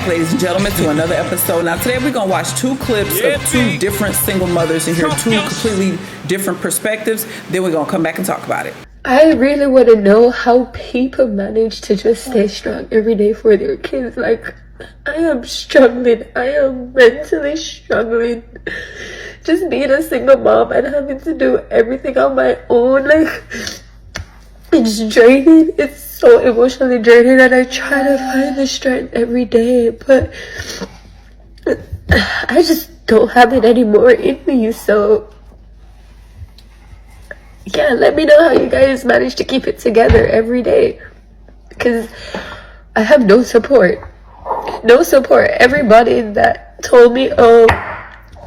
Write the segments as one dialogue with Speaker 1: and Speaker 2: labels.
Speaker 1: back, ladies and gentlemen, to another episode. Now, today we're going to watch two clips of two different single mothers and hear two completely different perspectives. Then we're going to come back and talk about it.
Speaker 2: I really want to know how people manage to just stay strong every day for their kids. Like, I am struggling. I am mentally struggling. Just being a single mom and having to do everything on my own. Like, it's draining. It's so emotionally draining, and I try to find the strength every day, but I just don't have it anymore in me. So yeah, let me know how you guys manage to keep it together every day, because I have no support. Everybody that told me, oh,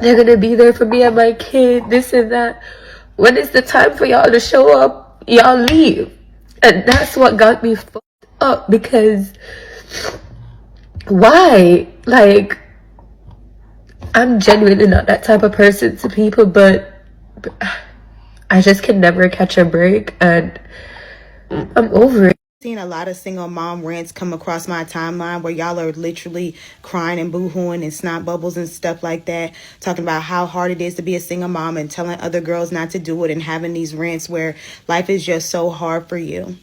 Speaker 2: they're gonna be there for me and my kid, this and that, when it's the time for y'all to show up, y'all leave. And that's what got me fucked up, because why? Like, I'm genuinely not that type of person to people, but I just can never catch a break, and I'm over it.
Speaker 3: Seen a lot of single mom rants come across my timeline where y'all are literally crying and boo-hooing and snot bubbles and stuff like that, talking about how hard it is to be a single mom and telling other girls not to do it, and having these rants where life is just so hard for you.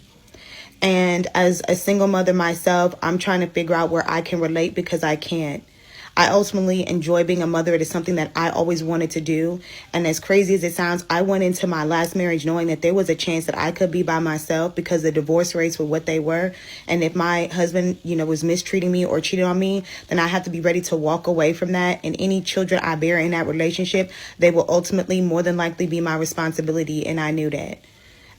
Speaker 3: And as a single mother myself, I'm trying to figure out where I can relate, because I can't. I ultimately enjoy being a mother. It is something that I always wanted to do. And as crazy as it sounds, I went into my last marriage knowing that there was a chance that I could be by myself, because the divorce rates were what they were. And if my husband, was mistreating me or cheating on me, then I have to be ready to walk away from that. And any children I bear in that relationship, they will ultimately more than likely be my responsibility. And I knew that.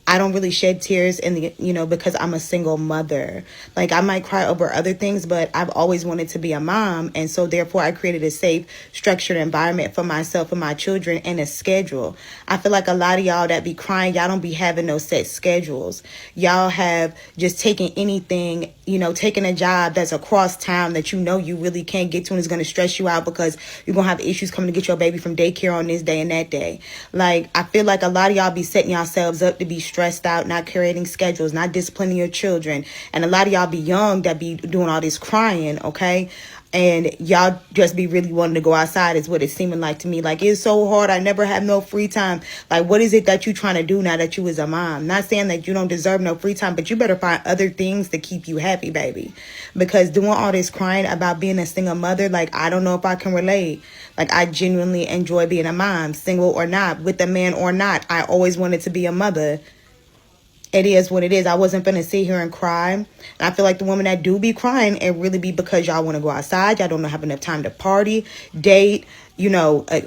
Speaker 3: I don't really shed tears because I'm a single mother. Like, I might cry over other things, but I've always wanted to be a mom. And so therefore I created a safe, structured environment for myself and my children, and a schedule. I feel like a lot of y'all that be crying, y'all don't be having no set schedules. Y'all have just taken anything, taking a job that's across town that you really can't get to, and is going to stress you out because you're going to have issues coming to get your baby from daycare on this day and that day. Like, I feel like a lot of y'all be setting yourselves up to be stressed out, not creating schedules, not disciplining your children. And a lot of y'all be young that be doing all this crying, okay? And y'all just be really wanting to go outside, is what it's seeming like to me. Like, it's so hard. I never have no free time. Like, what is it that you trying to do now that you is a mom? Not saying that you don't deserve no free time, but you better find other things to keep you happy, baby. Because doing all this crying about being a single mother, like, I don't know if I can relate. Like, I genuinely enjoy being a mom, single or not, with a man or not. I always wanted to be a mother. It is what it is. I wasn't finna sit here and cry. And I feel like the women that do be crying, it really be because y'all want to go outside. Y'all don't have enough time to party, date,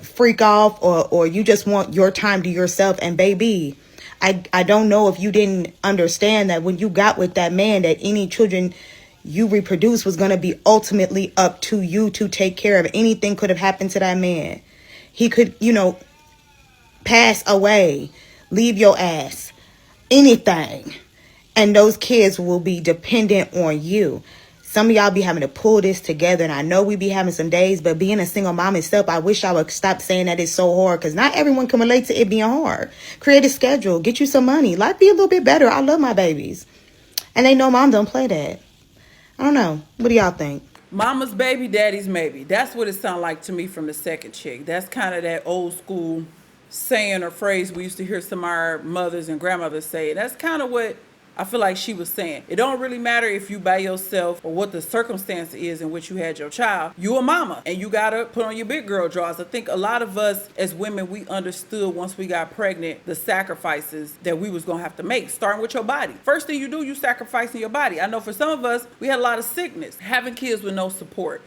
Speaker 3: freak off, or you just want your time to yourself. And baby, I don't know if you didn't understand that when you got with that man, that any children you reproduce was going to be ultimately up to you to take care of. Anything could have happened to that man. He could, pass away, leave your ass. Anything, and those kids will be dependent on you. Some of y'all be having to pull this together, and I know we be having some days, but being a single mom itself, I wish I would stop saying that it's so hard, because not everyone can relate to it being hard. Create a schedule, get you some money, life be a little bit better. I love my babies, and they know mom don't play that. I don't know. What do y'all think?
Speaker 1: Mama's baby, daddy's maybe. That's what it sounded like to me from the second chick. That's kind of that old school saying or phrase we used to hear some of our mothers and grandmothers say. That's kind of what I feel like she was saying. It don't really matter if you by yourself or what the circumstance is in which you had your child. You a mama, and you gotta put on your big girl drawers. I think a lot of us as women, we understood once we got pregnant the sacrifices that we was gonna have to make, starting with your body. First thing you do, you sacrificing your body. I know for some of us, we had a lot of sickness, having kids with no support.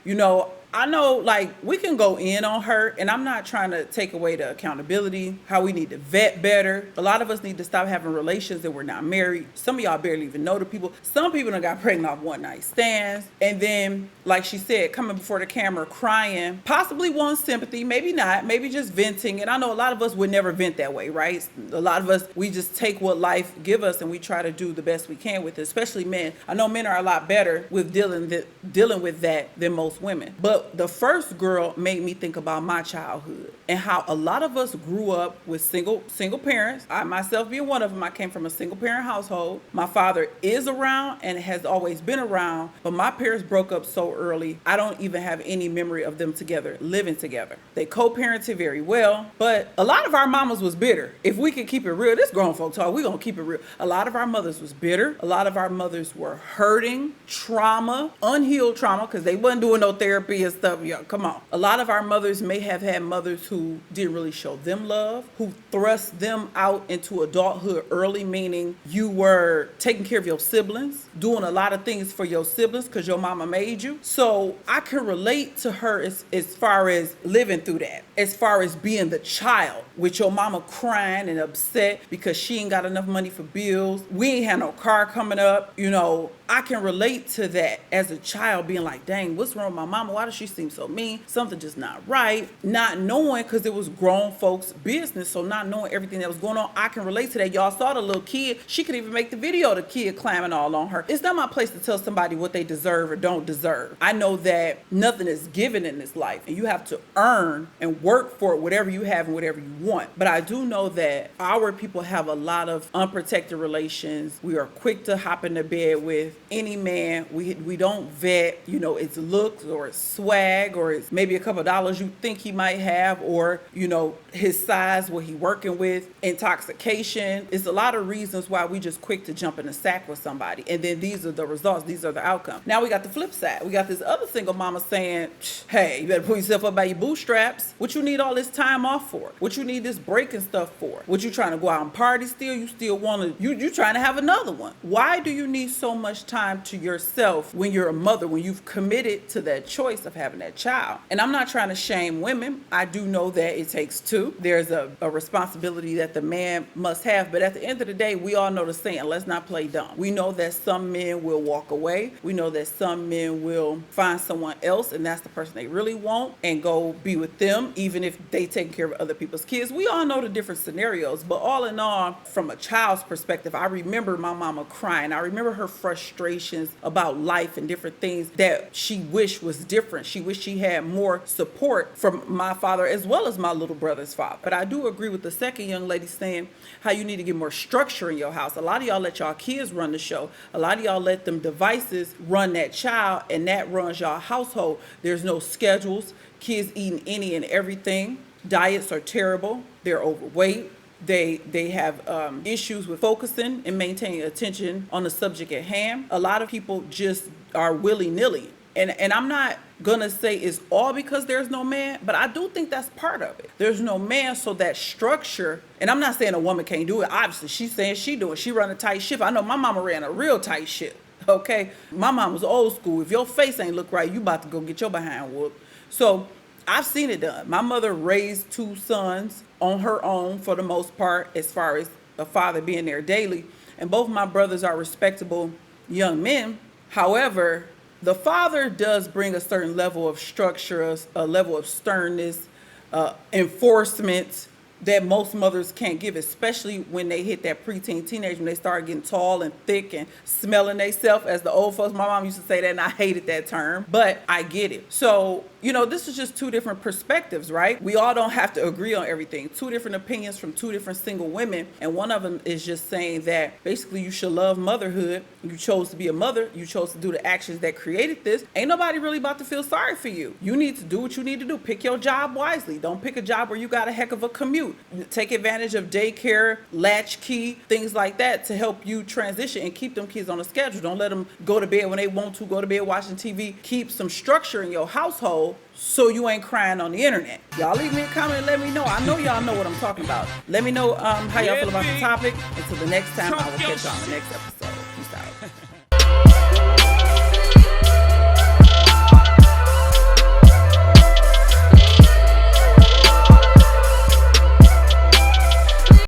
Speaker 1: I know, like, we can go in on her, and I'm not trying to take away the accountability, how we need to vet better. A lot of us need to stop having relations that we're not married. Some of y'all barely even know the people. Some people done got pregnant off one night stands. And then, like she said, coming before the camera crying, possibly wanting sympathy, maybe not, maybe just venting. And I know a lot of us would never vent that way, right? A lot of us, we just take what life give us and we try to do the best we can with it, especially men. I know men are a lot better with dealing with that than most women. But the first girl made me think about my childhood and how a lot of us grew up with single parents. I myself being one of them, I came from a single parent household. My father is around and has always been around, but my parents broke up so early, I don't even have any memory of them together, living together. They co-parented very well, but a lot of our mamas was bitter. If we could keep it real, this grown folk talk, we gonna keep it real. A lot of our mothers was bitter. A lot of our mothers were hurting, trauma, unhealed trauma, because they wasn't doing no therapy and stuff. Yo, come on. A lot of our mothers may have had mothers who didn't really show them love, who thrust them out into adulthood early, meaning you were taking care of your siblings, doing a lot of things for your siblings because your mama made you. So I can relate to her as far as living through that, as far as being the child with your mama crying and upset because she ain't got enough money for bills. We ain't had no car coming up. You know, I can relate to that as a child, being like, dang, what's wrong with my mama? Why does she seem so mean? Something just not right. Not knowing, because it was grown folks' business, so not knowing everything that was going on, I can relate to that. Y'all saw the little kid. She could even make the video of the kid climbing all on her. It's not my place to tell somebody what they deserve or don't deserve. I know that nothing is given in this life, and you have to earn and work for it, whatever you have and whatever you want. But I do know that our people have a lot of unprotected relations. We are quick to hop into bed with any man. We don't vet, you know, it's looks or it's swag or it's maybe a couple of dollars you think he might have, or, you know, his size, what he working with, intoxication. It's a lot of reasons why we just quick to jump in the sack with somebody. And then these are the results. These are the outcomes. Now we got the flip side. We got this other single mama saying, hey, you better pull yourself up by your bootstraps. What you need all this time off for? What you need this break and stuff for? What you trying to go out and party still? You still want to, you trying to have another one. Why do you need so much time to yourself when you're a mother, when you've committed to that choice of having that child? And I'm not trying to shame women. I do know that it takes two. There's a responsibility that the man must have. But at the end of the day, we all know the saying, let's not play dumb. We know that some men will walk away. We know that some men will find someone else, and that's the person they really want, and go be with them, even if they take care of other people's kids. We all know the different scenarios, but all in all, from a child's perspective, I remember my mama crying. I remember her frustrations about life and different things that she wished was different. She wished she had more support from my father as well as my little brother's father. But I do agree with the second young lady saying how you need to get more structure in your house. A lot of y'all let y'all kids run the show. A lot of y'all let them devices run that child, and that runs y'all household. There's no schedules. Kids eating any and everything. Diets are terrible. They're overweight. They have issues with focusing and maintaining attention on the subject at hand. A lot of people just are willy-nilly. And I'm not gonna say it's all because there's no man, but I do think that's part of it. There's no man, so that structure, and I'm not saying a woman can't do it. Obviously, she's saying she do it. She run a tight ship. I know my mama ran a real tight ship, okay? My mom was old school. If your face ain't look right, you about to go get your behind whooped. So I've seen it done. My mother raised two sons on her own for the most part, as far as a father being there daily. And both my brothers are respectable young men. However, the father does bring a certain level of structure, a level of sternness, enforcement that most mothers can't give, especially when they hit that preteen teenage, when they start getting tall and thick and smelling themselves, as the old folks. My mom used to say that, and I hated that term, but I get it. So, you know, this is just two different perspectives, right? We all don't have to agree on everything. Two different opinions from two different single women, and one of them is just saying that basically you should love motherhood. You chose to be a mother. You chose to do the actions that created this. Ain't nobody really about to feel sorry for you. You need to do what you need to do. Pick your job wisely. Don't pick a job where you got a heck of a commute. Take advantage of daycare, latchkey, things like that to help you transition and keep them kids on a schedule. Don't let them go to bed when they want to, go to bed watching TV. Keep some structure in your household so you ain't crying on the internet. Y'all leave me a comment and let me know. I know y'all know what I'm talking about. Let me know how y'all feel about the topic. Until the next time, I will catch y'all on the next episode.